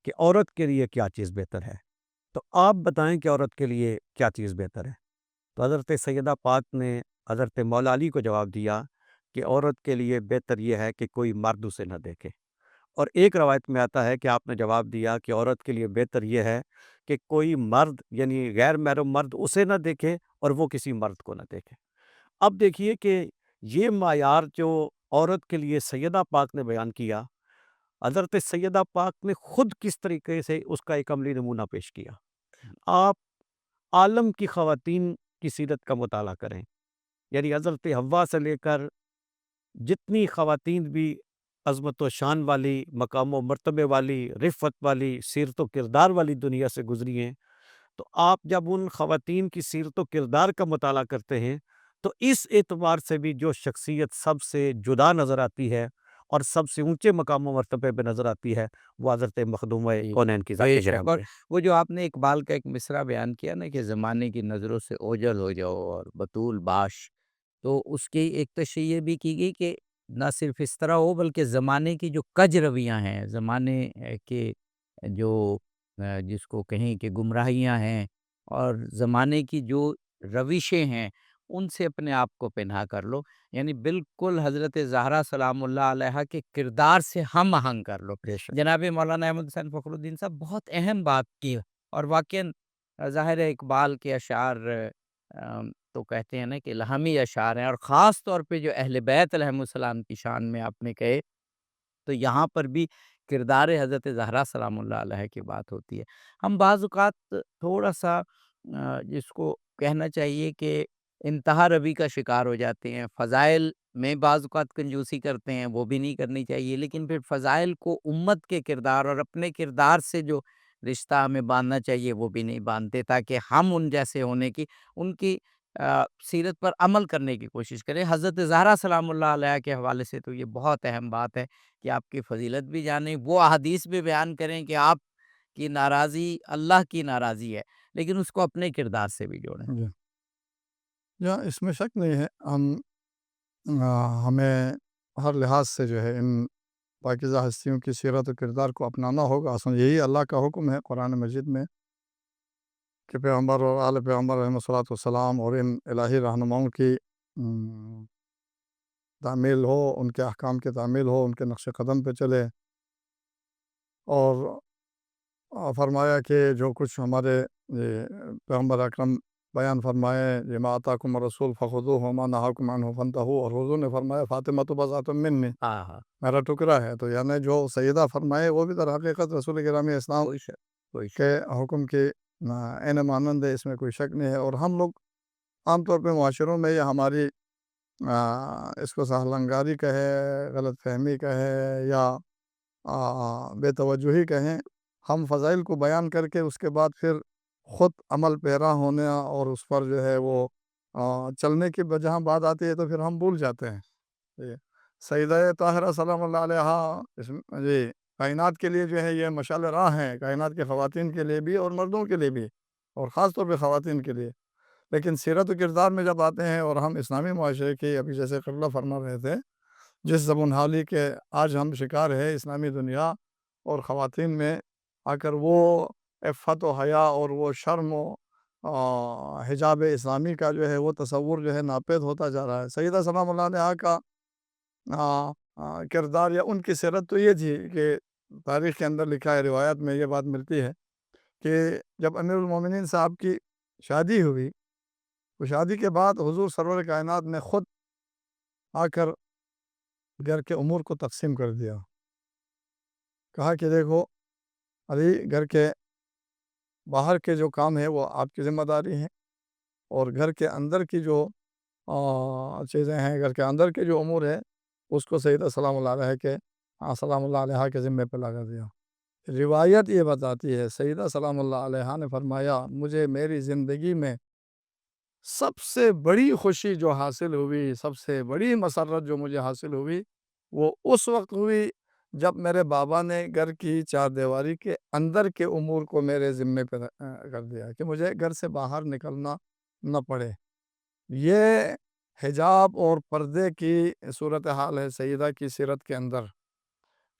کہ عورت کے لیے کیا چیز بہتر ہے، تو آپ بتائیں کہ عورت کے لیے کیا چیز بہتر ہے؟ تو حضرت سیدہ پاک نے حضرت مولا علی کو جواب دیا کہ عورت کے لیے بہتر یہ ہے کہ کوئی مرد اسے نہ دیکھے، اور ایک روایت میں آتا ہے کہ آپ نے جواب دیا کہ عورت کے لیے بہتر یہ ہے کہ کوئی مرد، یعنی غیر محرم مرد، اسے نہ دیکھے اور وہ کسی مرد کو نہ دیکھے۔ اب دیکھیے کہ یہ معیار جو عورت کے لیے سیدہ پاک نے بیان کیا، حضرت سیدہ پاک نے خود کس طریقے سے اس کا ایک عملی نمونہ پیش کیا۔ آپ عالم کی خواتین کی سیرت کا مطالعہ کریں، یعنی حضرت حوا سے لے کر جتنی خواتین بھی عظمت و شان والی، مقام و مرتبے والی، رفت والی، سیرت و کردار والی دنیا سے گزری ہیں، تو آپ جب ان خواتین کی سیرت و کردار کا مطالعہ کرتے ہیں تو اس اعتبار سے بھی جو شخصیت سب سے جدا نظر آتی ہے اور سب سے اونچے مقام و مرتبے پہ نظر آتی ہے، وہ حضرت مخدومہ کونین کی ذات بے گرامی شک، اور ہے۔ وہ جو آپ نے اقبال کا ایک مصرع بیان کیا نا کہ زمانے کی نظروں سے اوجھل ہو جاؤ اور بطول باش، تو اس کی ایک تشریح یہ بھی کی گئی کہ نہ صرف اس طرح ہو بلکہ زمانے کی جو کج رویاں ہیں، زمانے کے جو جس کو کہیں کہ گمراہیاں ہیں اور زمانے کی جو روشیں ہیں ان سے اپنے آپ کو پنہا کر لو، یعنی بالکل حضرت زہرا سلام اللہ علیہا کے کردار سے ہم آہنگ کر لو۔ بے شک جناب مولانا احمد حسین فخر الدین صاحب بہت اہم بات کی ہے، اور واقعاً ظاہر ہے اقبال کے اشعار تو کہتے ہیں نا کہ الہامی اشعار ہیں، اور خاص طور پہ جو اہل بیت علیہم السلام کی شان میں آپ نے کہے، تو یہاں پر بھی کردار حضرت زہرا سلام اللہ علیہ کی بات ہوتی ہے۔ ہم بعض اوقات تھوڑا سا جس کو کہنا چاہیے کہ انتہا روی کا شکار ہو جاتے ہیں، فضائل میں بعض اوقات کنجوسی کرتے ہیں، وہ بھی نہیں کرنی چاہیے، لیکن پھر فضائل کو امت کے کردار اور اپنے کردار سے جو رشتہ ہمیں باندھنا چاہیے وہ بھی نہیں باندھتے، تاکہ ہم ان جیسے ہونے کی، ان کی سیرت پر عمل کرنے کی کوشش کریں۔ حضرت زہرا سلام اللہ علیہ کے حوالے سے تو یہ بہت اہم بات ہے کہ آپ کی فضیلت بھی جانیں، وہ احادیث بھی بیان کریں کہ آپ کی ناراضی اللہ کی ناراضی ہے، لیکن اس کو اپنے کردار سے بھی جوڑیں۔ جی یا اس میں شک نہیں ہے، ہمیں ہر لحاظ سے جو ہے ان پاکیزہ ہستیوں کی سیرت و کردار کو اپنانا ہوگا۔ اصل یہی اللہ کا حکم ہے قرآن مجید میں کہ پیغمبر اور آل پیغمبر علیہ الصلوۃ والسلام اور ان الہی رہنماؤں کی تعمیل ہو، ان کے احکام کی تعمیل ہو، ان کے نقش قدم پہ چلے، اور فرمایا کہ جو کچھ ہمارے پیغمبر اکرم بیان فرمائے، جما آتاکم الرسول فخذوہ وما نہاکم عنہ فانتہوا، اور حضور نے فرمایا فاطمہ تو بضعۃ منی، ہاں ہاں، میرا ٹکڑا ہے، تو یعنی جو سیدہ فرمائے وہ بھی در حقیقت رسول گرامی اسلام کوئی شک، کوئی شک۔ کے حکم کی عین مانند ہے، اس میں کوئی شک نہیں ہے۔ اور ہم لوگ عام طور پہ معاشروں میں یا ہماری اس کو سہل انگاری کہے، غلط فہمی کہے، یا بے توجہی کہیں، ہم فضائل کو بیان کر کے اس کے بعد پھر خود عمل پیرا ہونے اور اس پر جو ہے وہ چلنے کی جہاں بات آتی ہے تو پھر ہم بھول جاتے ہیں۔ جی سیدہ طاہرہ سلام اللہ علیہ جی کائنات کے لیے جو ہے یہ مشعل راہ ہیں، کائنات کے خواتین کے لیے بھی اور مردوں کے لیے بھی، اور خاص طور پہ خواتین کے لیے۔ لیکن سیرت و کردار میں جب آتے ہیں اور ہم اسلامی معاشرے کی، ابھی جیسے قبلہ فرما رہے تھے، جس زبان حالی کے آج ہم شکار ہے اسلامی دنیا اور خواتین میں آ کر، وہ عفت و حیا اور وہ شرم و حجاب اسلامی کا جو ہے وہ تصور جو ہے ناپید ہوتا جا رہا ہے۔ سیدہ سلام اللہ علیہ کا کردار یا ان کی سیرت تو یہ تھی کہ تاریخ کے اندر لکھا ہے، روایت میں یہ بات ملتی ہے کہ جب امیر المومنین صاحب کی شادی ہوئی، تو شادی کے بعد حضور سرور کائنات نے خود آ کر گھر کے امور کو تقسیم کر دیا، کہا کہ دیکھو علی، گھر کے باہر کے جو کام ہے وہ آپ کی ذمہ داری ہے، اور گھر کے اندر کی جو چیزیں ہیں، گھر کے اندر کے جو امور ہے، اس کو سیدہ سلام اللہ علیہ کے سلام اللہ علیہ کے ذمے پہ لگا دیا۔ روایت یہ بتاتی ہے، سیدہ سلام اللہ علیہ نے فرمایا، مجھے میری زندگی میں سب سے بڑی خوشی جو حاصل ہوئی، سب سے بڑی مسرت جو مجھے حاصل ہوئی، وہ اس وقت ہوئی جب میرے بابا نے گھر کی چار دیواری کے اندر کے امور کو میرے ذمے پہ کر دیا، کہ مجھے گھر سے باہر نکلنا نہ پڑے۔ یہ حجاب اور پردے کی صورتحال ہے سیدہ کی سیرت کے اندر،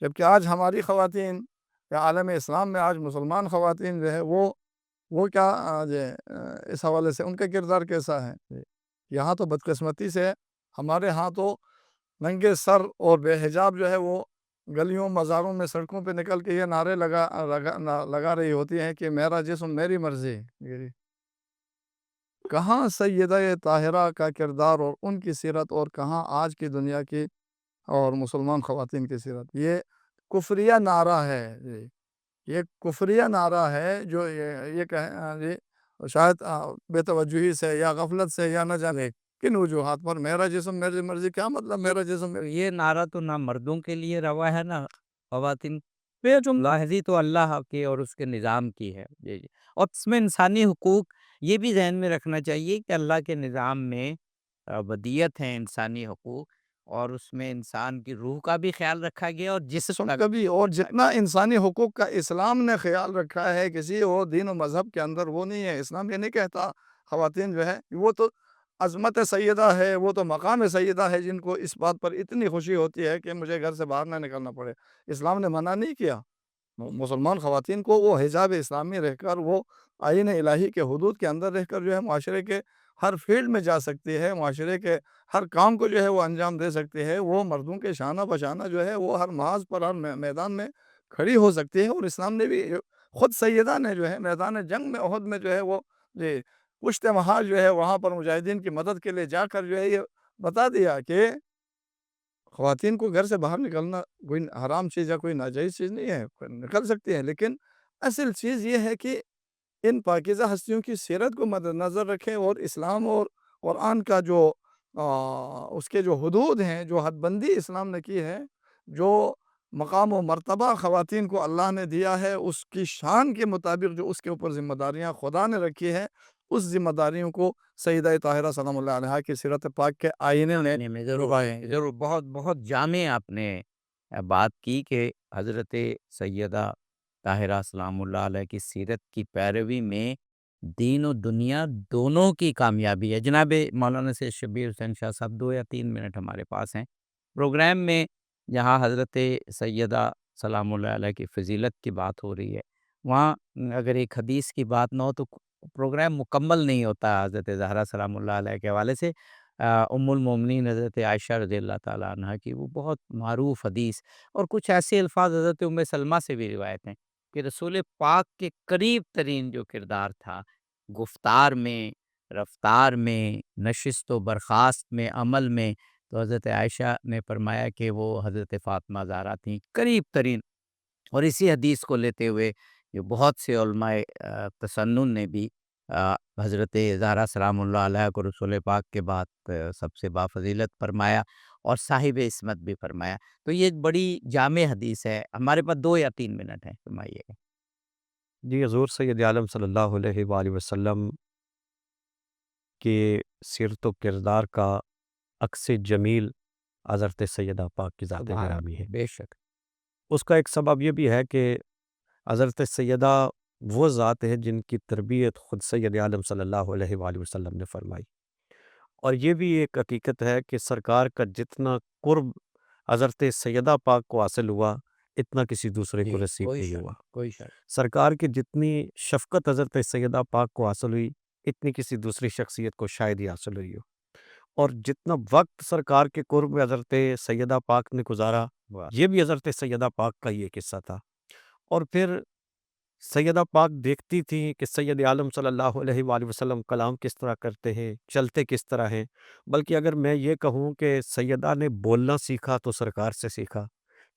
جبکہ آج ہماری خواتین یا عالم اسلام میں آج مسلمان خواتین جو ہے وہ کیا اس حوالے سے ان کا کردار کیسا ہے؟ یہاں تو بدقسمتی سے ہمارے ہاں تو ننگے سر اور بے حجاب جو ہے وہ گلیوں مزاروں میں سڑکوں پہ نکل کے یہ نعرے لگا رہی ہوتی ہیں کہ میرا جسم میری مرضی۔ کہاں سیدہ طاہرہ کا کردار اور ان کی سیرت، اور کہاں آج کی دنیا کی اور مسلمان خواتین کی سیرت؟ یہ کفریہ نعرہ ہے، یہ کفریہ نعرہ ہے جو یہ کہیں شاید بے توجہی سے یا غفلت سے یا نہ جانے کن وجوہات پر میرا جسم میری مرضی، کیا مطلب میرا جسم؟ یہ نعرہ تو نہ مردوں کے لیے روا ہے نہ خواتین پہ، جو لاحظی تو اللہ کے اور اس کے نظام کی ہے۔ جی جی، اور اس میں انسانی حقوق یہ بھی ذہن میں رکھنا چاہیے کہ اللہ کے نظام میں ودیت ہے انسانی حقوق، اور اس میں انسان کی روح کا بھی خیال رکھا گیا اور جسم کا کبھی، اور جتنا انسانی حقوق کا اسلام نے خیال رکھا ہے کسی اور دین و مذہب کے اندر وہ نہیں ہے۔ اسلام یہ نہیں کہتا خواتین جو ہے وہ تو عظمت سیدہ ہے، وہ تو مقام سیدہ ہے، جن کو اس بات پر اتنی خوشی ہوتی ہے کہ مجھے گھر سے باہر نہ نکلنا پڑے۔ اسلام نے منع نہیں کیا، مسلمان خواتین کو وہ حجاب اسلامی رہ کر، وہ آئین الہی کے حدود کے اندر رہ کر جو ہے معاشرے کے ہر فیلڈ میں جا سکتی ہے، معاشرے کے ہر کام کو جو ہے وہ انجام دے سکتی ہے، وہ مردوں کے شانہ بشانہ جو ہے وہ ہر محاذ پر، ہر میدان میں کھڑی ہو سکتی ہے۔ اور اسلام نے بھی خود سیدہ نے جو ہے میدان جنگ میں احد میں جو ہے وہ پشت محال جو ہے وہاں پر مجاہدین کی مدد کے لیے جا کر جو ہے یہ بتا دیا کہ خواتین کو گھر سے باہر نکلنا کوئی حرام چیز یا کوئی ناجائز چیز نہیں ہے، نکل سکتی ہیں، لیکن اصل چیز یہ ہے کہ ان پاکیزہ ہستیوں کی سیرت کو مد نظر رکھیں، اور اسلام اور قرآن کا جو اس کے جو حدود ہیں، جو حد بندی اسلام نے کی ہے، جو مقام و مرتبہ خواتین کو اللہ نے دیا ہے، اس کی شان کے مطابق جو اس کے اوپر ذمہ داریاں خدا نے رکھی ہے، اس ذمہ داریوں کو سیدہ طاہرہ سلام اللہ علیہا کی سیرت پاک کے آئینے نے ضرور بہت بہت جامع آپ نے بات کی کہ حضرت سیدہ طاہرہ سلام اللہ علیہ کی سیرت کی پیروی میں دین و دنیا دونوں کی کامیابی ہے۔ جناب مولانا سے شبیر حسین شاہ صاحب 2 یا 3 منٹ ہمارے پاس ہیں پروگرام میں، جہاں حضرت سیدہ سلام اللہ علیہ کی فضیلت کی بات ہو رہی ہے، وہاں اگر ایک حدیث کی بات نہ ہو تو پروگرام مکمل نہیں ہوتا۔ حضرت زہرا سلام اللہ علیہ کے حوالے سے ام المومنین حضرت عائشہ رضی اللہ تعالیٰ عنہ کی وہ بہت معروف حدیث، اور کچھ ایسے الفاظ حضرت ام سلمہ سے بھی روایت ہیں کہ رسول پاک کے قریب ترین جو کردار تھا، گفتار میں، رفتار میں، نشست و برخاست میں، عمل میں، تو حضرت عائشہ نے فرمایا کہ وہ حضرت فاطمہ زہرا تھیں قریب ترین۔ اور اسی حدیث کو لیتے ہوئے جو بہت سے علماء تسنن نے بھی حضرت زہرا سلام اللہ علیہ کو رسول پاک کے بعد سب سے بافضیلت فرمایا اور صاحب عصمت بھی فرمایا۔ تو یہ ایک بڑی جامع حدیث ہے۔ ہمارے پاس 2 یا 3 منٹ ہیں، فرمائیے گا۔ جی حضور سید عالم صلی اللہ علیہ وآلہ وسلم کے سیرت و کردار کا عکس جمیل حضرت سیدہ پاک کی ذات گرامی ہے۔ بے شک اس کا ایک سبب یہ بھی ہے کہ حضرت سیدہ وہ ذات ہے جن کی تربیت خود سید عالم صلی اللہ علیہ وآلہ وسلم نے فرمائی، اور یہ بھی ایک حقیقت ہے کہ سرکار کا جتنا قرب حضرت سیدہ پاک کو حاصل ہوا، اتنا کسی دوسرے کو نصیب نہیں ہوا۔ کوئی شک سرکار کی جتنی شفقت حضرت سیدہ پاک کو حاصل ہوئی، اتنی کسی دوسری شخصیت کو شاید ہی حاصل ہوئی ہو۔ اور جتنا وقت سرکار کے قرب میں حضرت سیدہ پاک نے گزارا، یہ بھی حضرت سیدہ پاک کا یہ قصہ تھا۔ اور پھر سیدہ پاک دیکھتی تھیں کہ سید عالم صلی اللہ علیہ وآلہ وسلم کلام کس طرح کرتے ہیں، چلتے کس طرح ہیں۔ بلکہ اگر میں یہ کہوں کہ سیدہ نے بولنا سیکھا تو سرکار سے سیکھا،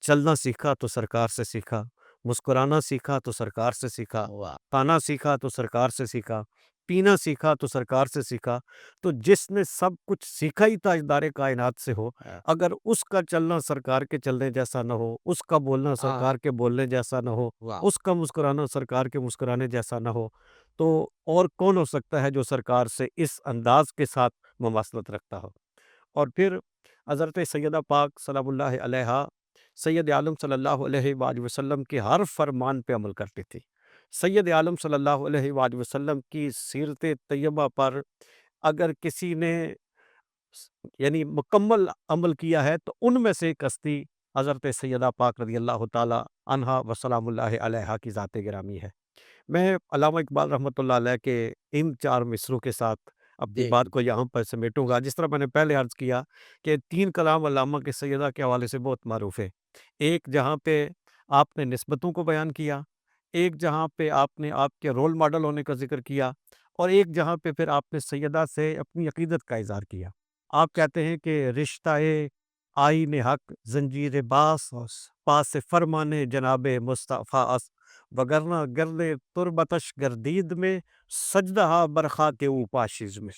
چلنا سیکھا تو سرکار سے سیکھا، مسکرانا سیکھا تو سرکار سے سیکھا، کھانا سیکھا تو سرکار سے سیکھا، پینا سیکھا تو سرکار سے سیکھا۔ تو جس نے سب کچھ سیکھا ہی تاجدار کائنات سے ہو، اگر اس کا چلنا سرکار کے چلنے جیسا نہ ہو، اس کا بولنا سرکار کے بولنے جیسا نہ ہو، اس کا مسکرانا سرکار کے مسکرانے جیسا نہ ہو، تو اور کون ہو سکتا ہے جو سرکار سے اس انداز کے ساتھ مماثلت رکھتا ہو۔ اور پھر حضرت سیدہ پاک سلام اللہ علیہا سید عالم صلی اللہ علیہ وآلہ وسلم کے ہر فرمان پہ عمل کرتی تھی۔ سید عالم صلی اللہ علیہ وآلہ وسلم کی سیرت طیبہ پر اگر کسی نے یعنی مکمل عمل کیا ہے تو ان میں سے ایک ہستی حضرت سیدہ پاک رضی اللہ تعالی عنہا و سلام اللہ علیہا کی ذات گرامی ہے۔ میں علامہ اقبال رحمۃ اللہ علیہ کے ان 4 مصروں کے ساتھ اپنی بات کو یہاں پر سمیٹوں گا۔ جس طرح میں نے پہلے عرض کیا کہ 3 کلام علامہ کے سیدہ کے حوالے سے بہت معروف ہے۔ ایک جہاں پہ آپ نے نسبتوں کو بیان کیا، ایک جہاں پہ آپ نے آپ کے رول ماڈل ہونے کا ذکر کیا، اور ایک جہاں پہ پھر آپ نے سیدہ سے اپنی عقیدت کا اظہار کیا۔ آپ کہتے ہیں کہ رشتہ آئین حق زنجیر باس پاس فرمانے جناب مصطفیٰ اس، وگرنہ گرد تربتش گردید میں سجدہ برخا کے اوپاشیز میں۔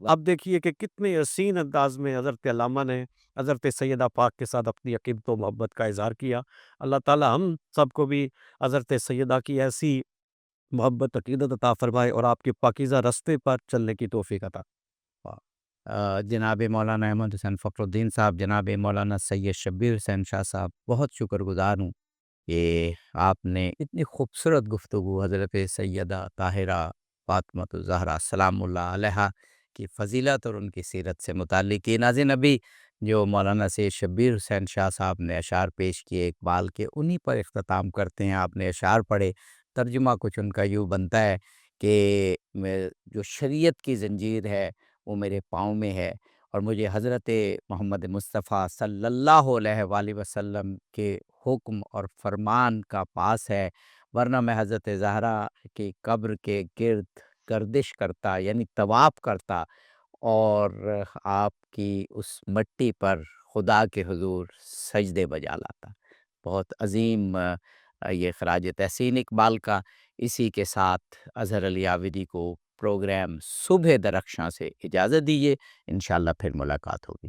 اب دیکھیے کہ کتنے حسین انداز میں حضرت علامہ نے حضرت سیدہ پاک کے ساتھ اپنی عقیدت و محبت کا اظہار کیا۔ اللہ تعالی ہم سب کو بھی حضرت سیدہ کی ایسی محبت عقیدت عطا فرمائے اور آپ کے پاکیزہ رستے پر چلنے کی توفیق عطا۔ جناب مولانا احمد حسین فخر الدین صاحب، جناب مولانا سید شبیر حسین شاہ صاحب، بہت شکر گزار ہوں کہ آپ نے اتنی خوبصورت گفتگو حضرت سیدہ طاہرہ فاطمہ الزہرا سلام اللہ علیہا کی فضیلت اور ان کی سیرت سے متعلق کی۔ ناظرین، ابھی جو مولانا سید شبیر حسین شاہ صاحب نے اشعار پیش کیے اقبال کے، انہی پر اختتام کرتے ہیں۔ آپ نے اشعار پڑھے، ترجمہ کچھ ان کا یوں بنتا ہے کہ جو شریعت کی زنجیر ہے وہ میرے پاؤں میں ہے، اور مجھے حضرت محمد مصطفیٰ صلی اللہ علیہ وآلہ وسلم کے حکم اور فرمان کا پاس ہے، ورنہ میں حضرت زہرا کی قبر کے گرد گردش کرتا، یعنی طواف کرتا، اور آپ کی اس مٹی پر خدا کے حضور سجدے بجا لاتا۔ بہت عظیم یہ خراج تحسین اقبال کا۔ اسی کے ساتھ اظہر علی عابدی کو پروگرام صبح درخشاں سے اجازت دیجیے، انشاءاللہ پھر ملاقات ہوگی۔